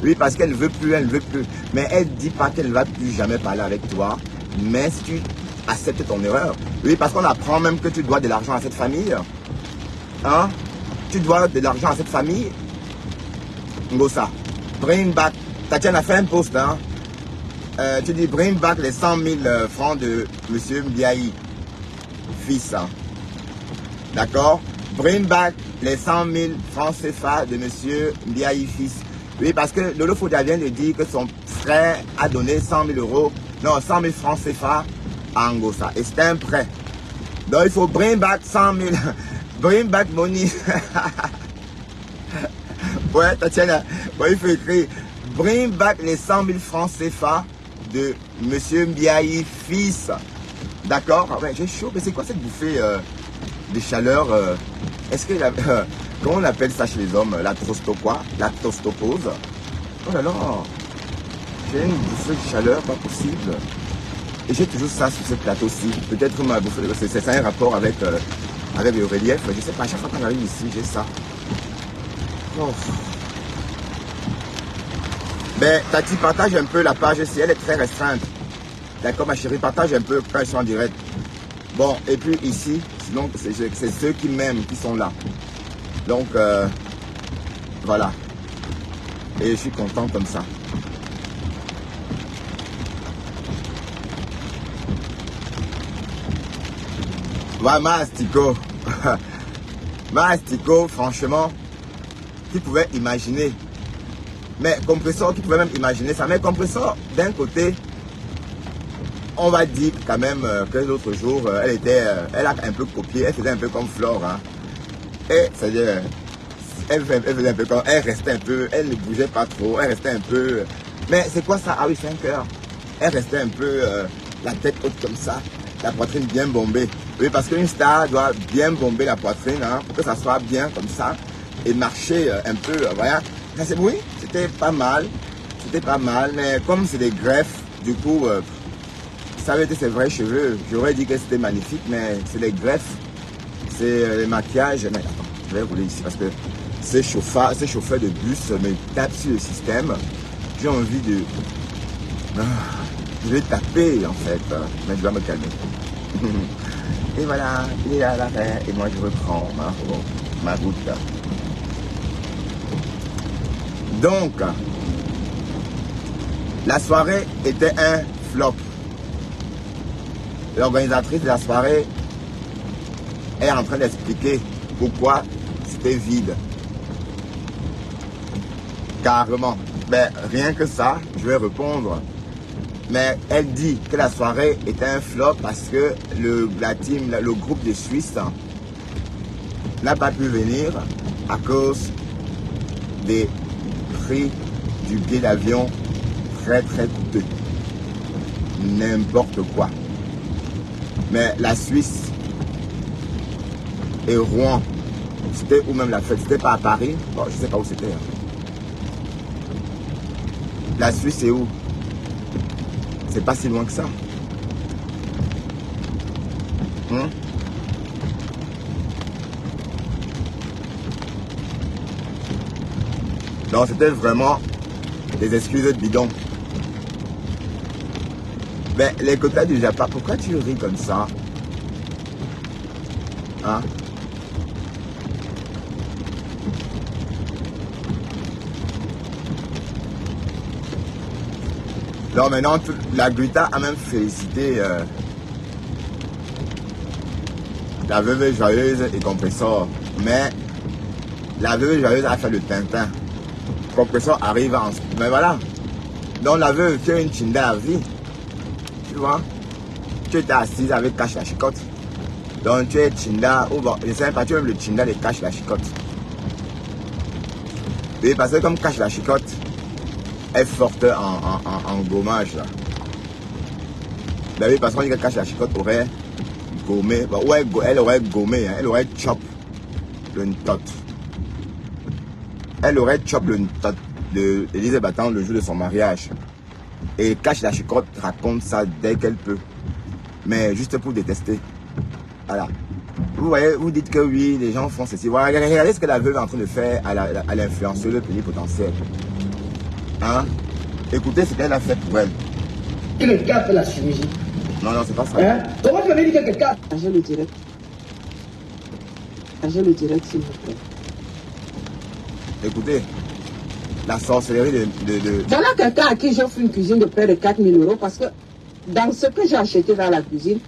Oui, parce qu'elle ne veut plus, elle ne veut plus. Mais elle ne dit pas qu'elle ne va plus jamais parler avec toi. Mais si tu acceptes ton erreur. Oui, parce qu'on apprend même que tu dois de l'argent à cette famille. Hein? Tu dois de l'argent à cette famille. Ngosa, bring back. Tatiana a fait un post, hein? Tu dis bring back les 100 000 francs de M. Mbiaï, fils. Hein? D'accord? Bring back les 100 000 francs CFA de M. Mbiaï, fils. Oui, parce que Lolo Fodia vient de dire que son frère a donné 100 000 euros, non, 100 000 francs CFA à Ngosa. Et c'était un prêt. Donc il faut bring back 100 000. Bring back money. Ouais, Tatiana, ouais, il faut écrire bring back les 100 000 francs CFA de M. Mbiaï, fils. D'accord? Ah ouais, j'ai chaud, mais c'est quoi cette bouffée de chaleur Est-ce que comment on appelle ça chez les hommes? La trosto quoi? La trostopose? Oh là là, j'ai une bouffée de chaleur, pas possible. Et j'ai toujours ça sur ce plateau-ci. Peut-être ma bouffée, c'est un rapport avec, avec le relief. Je sais pas, à chaque fois qu'on arrive ici, j'ai ça. Oh. Mais Tati, partage un peu la page ici, elle est très restreinte. D'accord ma chérie, partage un peu quand ils sont en direct. Bon, et puis ici, sinon c'est ceux qui m'aiment qui sont là. Donc, voilà. Et je suis content comme ça. Ouais, Mastico. Mastico, franchement, qui pouvait imaginer. Mais Compressor, qui pouvait même imaginer ça. Mais Compressor, d'un côté, on va dire quand même que l'autre jour, elle a un peu copié, elle faisait un peu comme Flore. Hein. Et c'est-à-dire, elle faisait un peu comme, elle restait un peu, elle ne bougeait pas trop, elle restait un peu. Mais c'est quoi ça? Ah oui, c'est un cœur. Elle restait un peu la tête haute comme ça, la poitrine bien bombée. Oui, parce qu'une star doit bien bomber la poitrine hein, pour que ça soit bien comme ça et marcher un peu. Voilà. Oui, c'était pas mal. C'était pas mal, mais comme c'est des greffes, du coup, ça avait été ses vrais cheveux. J'aurais dit que c'était magnifique, mais c'est des greffes. C'est les maquillages. Mais attends, je vais rouler ici parce que ces chauffeurs de bus me tapent sur le système. J'ai envie de... je vais taper en fait, mais je dois me calmer. Et voilà, il est à l'arrêt et moi je reprends ma route. Donc, la soirée était un flop. L'organisatrice de la soirée est en train d'expliquer pourquoi c'était vide. Carrément. Mais rien que ça, je vais répondre. Mais elle dit que la soirée était un flop parce que le groupe de Suisse n'a pas pu venir à cause des prix du billet d'avion très très coûteux. N'importe quoi. Mais la Suisse et Rouen, c'était où même la fête? C'était pas à Paris? Bon, je sais pas où c'était. Hein. La Suisse c'est où? C'est pas si loin que ça. Donc c'était vraiment des excuses bidons. Mais les quotas du Japon, pourquoi tu ris comme ça? Hein? Donc maintenant, la Gluta a même félicité la veuve joyeuse et Compressor. Mais la veuve joyeuse a fait le tintin. Compressor arrive en... Mais voilà. Donc la veuve, tu as une chinda à vie. Tu vois? Tu étais assise avec Cache la chicotte. Donc tu es Chinda, ou bon, je ne sais pas, tu es même le Chinda de Cache la Chicotte. Oui, parce que comme Cache la Chicotte est forte en gommage là. Ben oui, parce qu'on dit que Cache la Chicotte aurait gommé, bah, ouais, elle aurait gommé, hein, elle aurait chop le ntot. Elle aurait chop le ntot de Élisée Battant le jour de son mariage. Et Cache la Chicotte raconte ça dès qu'elle peut. Mais juste pour détester. Voilà. Vous voyez, vous dites que oui, les gens font ceci. Voilà, regardez ce que la veuve est en train de faire à l'influenceuse plénipotentiaire. Hein? Écoutez ce qu'elle a fait pour elle. Quelqu'un fait la chirurgie. Non, non, c'est pas ça. Hein? Comment tu m'as dit que quelqu'un... J'ai le direct. J'ai le direct, s'il vous plaît. Écoutez, la sorcellerie de... Voilà quelqu'un à qui j'offre une cuisine de près de 4 000 € parce que dans ce que j'ai acheté dans la cuisine,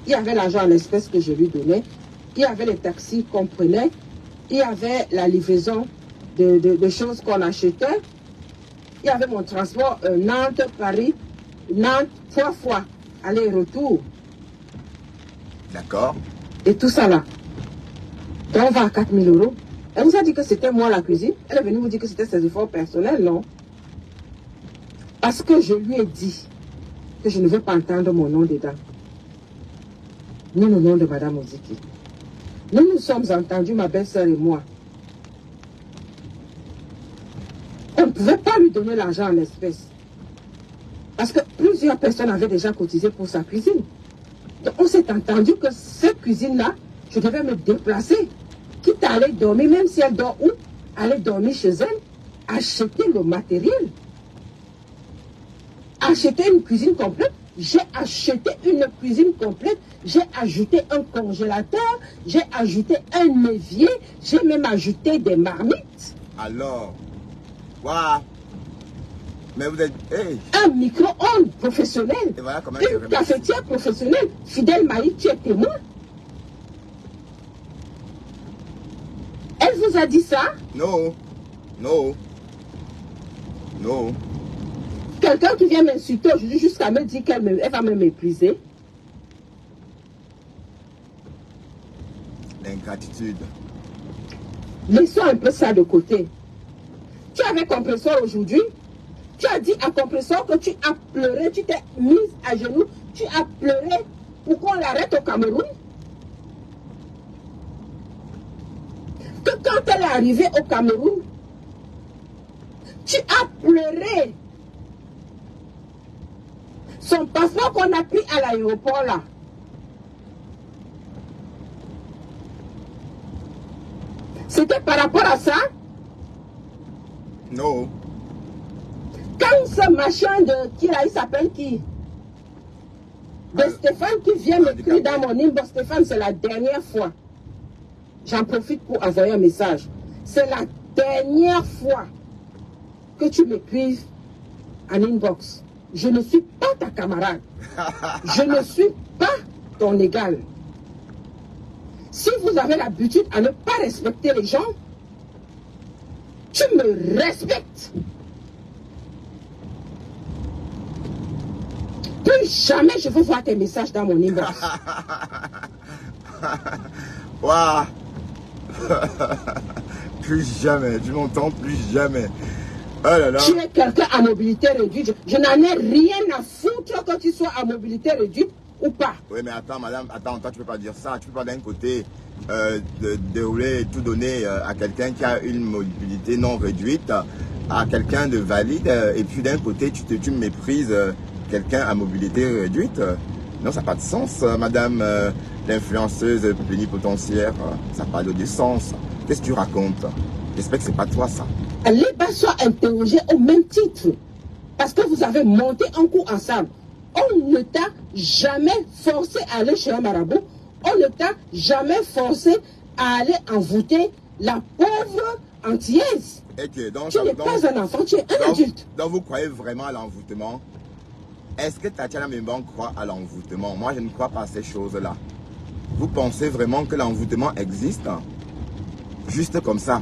il y avait l'argent en espèces que je lui donnais, il y avait les taxis qu'on prenait, il y avait la livraison de choses qu'on achetait, il y avait mon transport Nantes, Paris, Nantes, 3 fois, aller et retour. D'accord. Et tout ça là. Donc on va à 4 000 €. Elle vous a dit que c'était moi la cuisine. Elle est venue vous dire que c'était ses efforts personnels, non? Parce que je lui ai dit que je ne veux pas entendre mon nom dedans. Ni le nom de Madame Oziki. Nous nous sommes entendus, ma belle-sœur et moi. On ne pouvait pas lui donner l'argent en espèces. Parce que plusieurs personnes avaient déjà cotisé pour sa cuisine. Donc on s'est entendu que cette cuisine-là, je devais me déplacer. Quitte à aller dormir, même si elle dort où, aller dormir chez elle, acheter le matériel. Acheter une cuisine complète. J'ai acheté une cuisine complète, j'ai ajouté un congélateur, j'ai ajouté un évier, j'ai même ajouté des marmites. Alors, waouh. Mais vous êtes... Hey. Un micro-ondes professionnel, Et voilà comment une cafetière professionnelle. Fidèle Maï, tu es témoin. Elle vous a dit ça? Non, non, non. Quelqu'un qui vient m'insulter aujourd'hui jusqu'à me dire qu'elle va me mépriser. L'ingratitude. Laissons un peu ça de côté. Tu avais Compresseur aujourd'hui. Tu as dit à Compresseur que tu as pleuré, tu t'es mise à genoux, tu as pleuré pour qu'on l'arrête au Cameroun. Que quand elle est arrivée au Cameroun, tu as pleuré. Son passeport qu'on a pris à l'aéroport là. C'était par rapport à ça? Non. Quand ce machin de qui là, il s'appelle qui? De Stéphane qui vient m'écrire dans mon inbox. Stéphane, c'est la dernière fois. J'en profite pour envoyer un message. C'est la dernière fois que tu m'écrives en inbox. Je ne suis pas ta camarade. Je ne suis pas ton égal. Si vous avez l'habitude à ne pas respecter les gens, tu me respectes. Plus jamais je veux voir tes messages dans mon inbox. Waouh. Plus jamais, tu m'entends, plus jamais. Oh là là. Tu es quelqu'un à mobilité réduite. Je n'en ai rien à foutre que tu sois à mobilité réduite ou pas. Oui, mais attends, madame, attends, toi, tu peux pas dire ça. Tu peux pas d'un côté dérouler et tout donner à quelqu'un qui a une mobilité non réduite, à quelqu'un de valide, et puis d'un côté, tu méprises quelqu'un à mobilité réduite. Non, ça n'a pas de sens, madame l'influenceuse plénipotentiaire. Ça n'a pas de sens. Qu'est-ce que tu racontes? J'espère que c'est pas toi, ça. Les bas soient interrogés au même titre. Parce que vous avez monté un coup ensemble. On ne t'a jamais forcé à aller chez un marabout. On ne t'a jamais forcé à aller envoûter la pauvre antillaise. Okay, donc, tu n'es pas un enfant, tu es un adulte. Donc vous croyez vraiment à l'envoûtement? Est-ce que Tatiana Mbemba croit à l'envoûtement? Moi, je ne crois pas à ces choses-là. Vous pensez vraiment que l'envoûtement existe? Juste comme ça.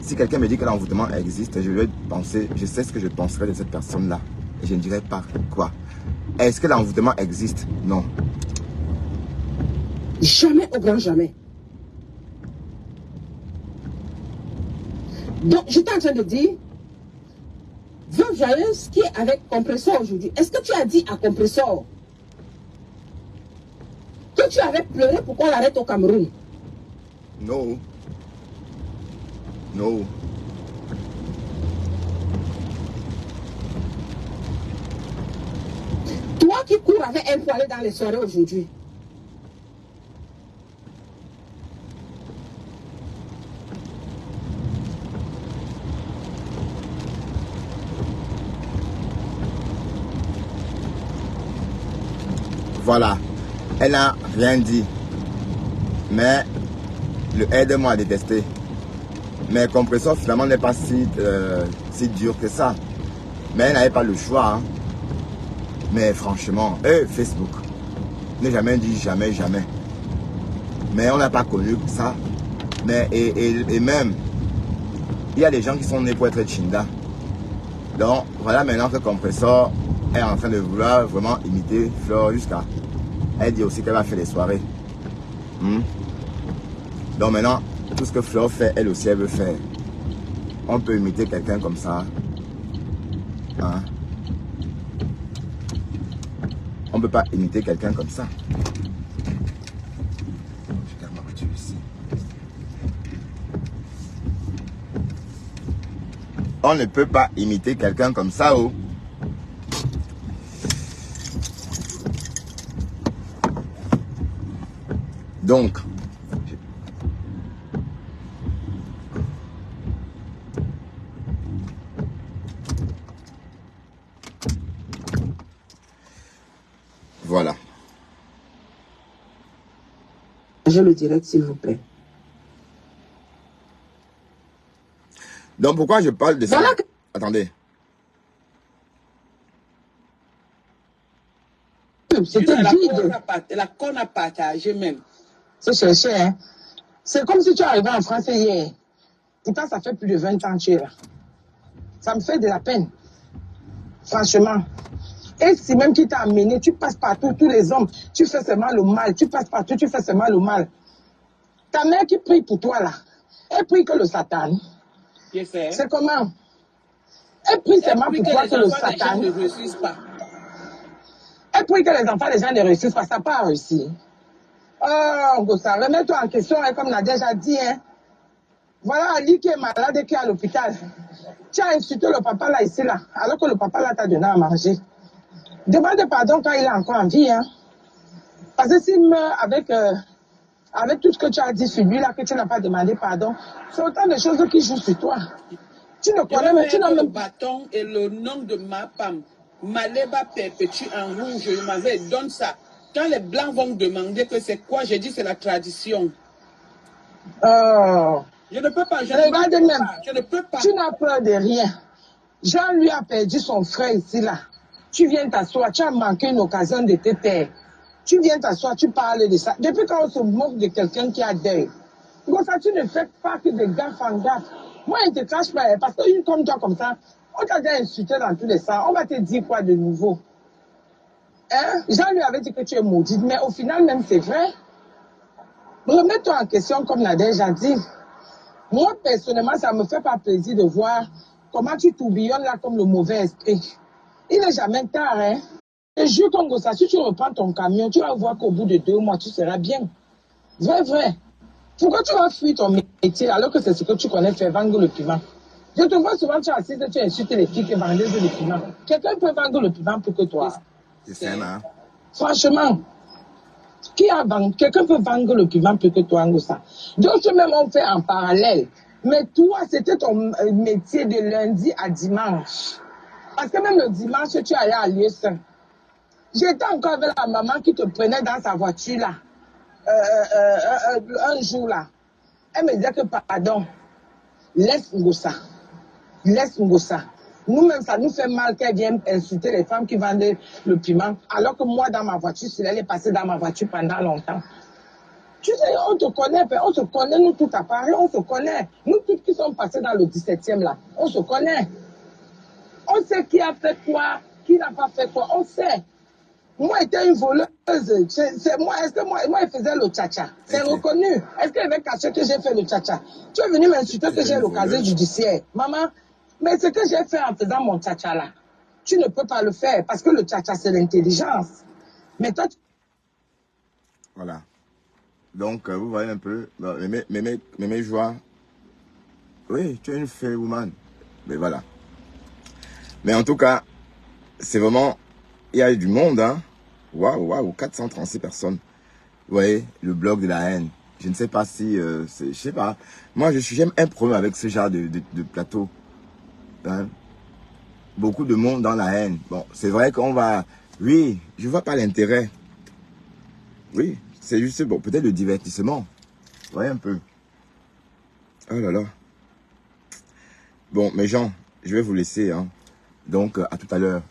Si quelqu'un me dit que l'envoûtement existe, je vais penser, je sais ce que je penserai de cette personne-là. Et je ne dirai pas quoi. Est-ce que l'envoûtement existe? Non. Jamais au grand jamais. Donc, j'étais en train de dire, Veuve Joyeuse qui est avec Compressor aujourd'hui, est-ce que tu as dit à Compressor que tu avais pleuré pour qu'on l'arrête au Cameroun? Non. Non. Toi qui cours avec un poilet dans les soirées aujourd'hui. Voilà. Elle n'a rien dit. Mais le aide-moi à détester. Mais Compressor finalement n'est pas si dur que ça. Mais elle n'avait pas le choix. Hein. Mais franchement, Facebook. Ne jamais dit jamais, jamais. Mais on n'a pas connu ça. Mais et même, il y a des gens qui sont nés pour être Chinda. Donc voilà maintenant que Compressor est en train de vouloir vraiment imiter Fleur jusqu'à. Elle dit aussi qu'elle va faire des soirées. Donc maintenant, tout ce que Fleur fait, elle aussi elle veut faire. On peut imiter quelqu'un comme ça. Hein? On ne peut pas imiter quelqu'un comme ça. Je garde ma voiture ici. On ne peut pas imiter quelqu'un comme ça. Oh. Donc, voilà. Je le direct, s'il vous plaît. Donc, pourquoi je parle de ça? Voilà. Attendez. C'était vide. La qu'on a partagé même. C'est cherché, hein. C'est comme si tu arrivais en France hier. Pourtant, ça fait plus de 20 ans que tu es là. Ça me fait de la peine. Franchement. Et si même qui t'a amené, tu passes partout, tous les hommes, tu fais seulement le mal. Tu passes partout, tu fais seulement le mal. Ta mère qui prie pour toi là, elle prie que le Satan. C'est comment? Elle prie seulement pour toi que le Satan. Ne réussissent pas. Elle prie que les enfants des gens ne réussissent pas, ça n'a pas réussi. Oh, Gossa, remets-toi en question, hein, comme on a déjà dit. Hein. Voilà Ali qui est malade et qui est à l'hôpital. Tu as insulté le papa là, ici, là, alors que le papa là t'a donné à manger. Demande pardon quand il est encore en vie. Hein. Parce que s'il meurt avec tout ce que tu as dit sur lui, là, que tu n'as pas demandé pardon, c'est autant de choses qui jouent sur toi. Tu ne connais même, tu n'as même pas. Le bâton et le nom de ma femme, Maleba perpétue en rouge, je m'avais donne ça. Quand les Blancs vont me demander que c'est quoi, j'ai dit c'est la tradition. Oh. Je ne peux pas, je ne peux pas. Tu n'as peur de rien. Jean lui a perdu son frère ici, là. Tu viens t'asseoir, tu as manqué une occasion de te taire. Tu viens t'asseoir, tu parles de ça. Depuis quand on se moque de quelqu'un qui a deuil, comme ça, tu ne fais pas que de gaffe en gaffe. Moi, je ne te cache pas, parce qu'une comme toi, comme ça, on t'a déjà insulté dans tous les sens. On va te dire quoi de nouveau? Hein? Jean lui avait dit que tu es maudite, mais au final, même, c'est vrai. Remets-toi en question, comme l'a déjà dit. Moi, personnellement, ça ne me fait pas plaisir de voir comment tu tourbillonnes là comme le mauvais esprit. Il n'est jamais tard, hein. Je jure comme ça, si tu reprends ton camion, tu vas voir qu'au bout de 2 mois, tu seras bien. Vrai. Pourquoi tu vas fuir ton métier alors que c'est ce que tu connais faire, vendre le piment? Je te vois souvent, tu assises et tu insultes les filles qui vendent le piment. Quelqu'un peut vendre le piment plus que toi. C'est ça, hein? Franchement. Quelqu'un peut vendre le piment plus que toi, ça. Donc, même on fait en parallèle. Mais toi, c'était ton métier de lundi à dimanche. Parce que même le dimanche, tu allais à lieu saint. J'étais encore avec la maman qui te prenait dans sa voiture, là. Un jour, là. Elle me disait que, pardon, laisse Ngossa. Nous-mêmes, ça nous fait mal qu'elle vienne insulter les femmes qui vendent le piment, alors que moi, dans ma voiture, si elle est passée dans ma voiture pendant longtemps. Tu sais, on te connaît, nous tout à Paris, on se connaît. Nous tous qui sommes passés dans le 17e, là, on se connaît. On sait qui a fait quoi, qui n'a pas fait quoi, on sait. Moi, j'étais une voleuse. C'est moi, est-ce que moi, il faisait le tcha-tcha? C'est reconnu. Est-ce qu'il avait caché que j'ai fait le tcha-tcha? Tu es venu m'insulter que j'ai le casier judiciaire. Maman, mais ce que j'ai fait en faisant mon tcha-tcha là, tu ne peux pas le faire parce que le tcha-tcha, c'est l'intelligence. Mais toi, Voilà. Donc, vous voyez un peu, mes joies. Oui, tu es une fair woman. Mais voilà. Mais en tout cas, c'est vraiment, il y a eu du monde, hein. Waouh, waouh, 436 personnes. Vous voyez, le blog de la haine. Je ne sais pas si, je sais pas. Moi, j'aime un problème avec ce genre de plateau. Hein? Beaucoup de monde dans la haine. Bon, c'est vrai qu'on va, oui, je vois pas l'intérêt. Oui, c'est juste, bon, peut-être le divertissement. Vous voyez un peu. Oh là là. Bon, mes gens, je vais vous laisser, hein. Donc, à tout à l'heure.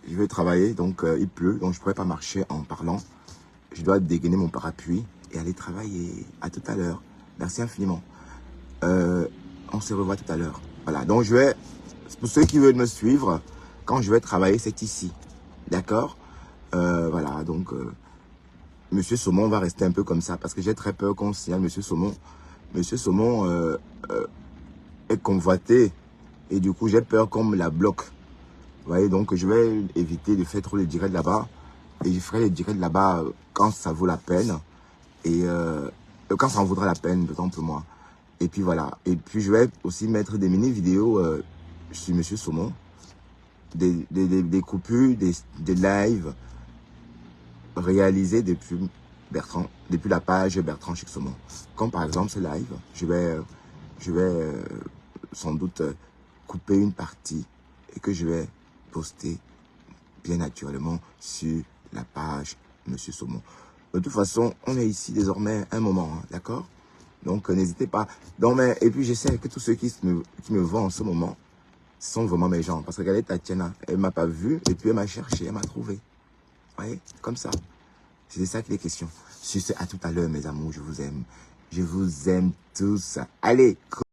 Je vais travailler, donc il pleut, donc je ne pourrai pas marcher en parlant. Je dois dégainer mon parapluie et aller travailler. À tout à l'heure. Merci infiniment. On se revoit tout à l'heure. Voilà, donc je vais, pour ceux qui veulent me suivre, quand je vais travailler, c'est ici. D'accord? Voilà, donc, Monsieur Saumon va rester un peu comme ça, parce que j'ai très peur qu'on signale Monsieur Saumon. Monsieur Saumon est convoité, et du coup, j'ai peur qu'on me la bloque. Vous voyez, donc je vais éviter de faire trop les directs là-bas. Et je ferai les directs là-bas quand ça vaut la peine. Et quand ça en vaudra la peine, d'autant pour moi. Et puis voilà. Et puis je vais aussi mettre des mini-vidéos sur Monsieur Saumon. Des coupures, des lives réalisés depuis la page Bertrand Chic Saumon. Comme par exemple ce live, je vais sans doute couper une partie et que je vais poster bien naturellement sur la page Monsieur Saumon. De toute façon, on est ici désormais un moment, hein, d'accord? Donc n'hésitez pas. Donc, et puis je sais que tous ceux qui me voient en ce moment sont vraiment mes gens. Parce que regardez Tatiana, elle m'a pas vu et puis elle m'a cherché, elle m'a trouvé. Vous voyez, comme ça. C'est ça qu'il est question. Sur ce, à tout à l'heure mes amours, je vous aime. Je vous aime tous. Allez.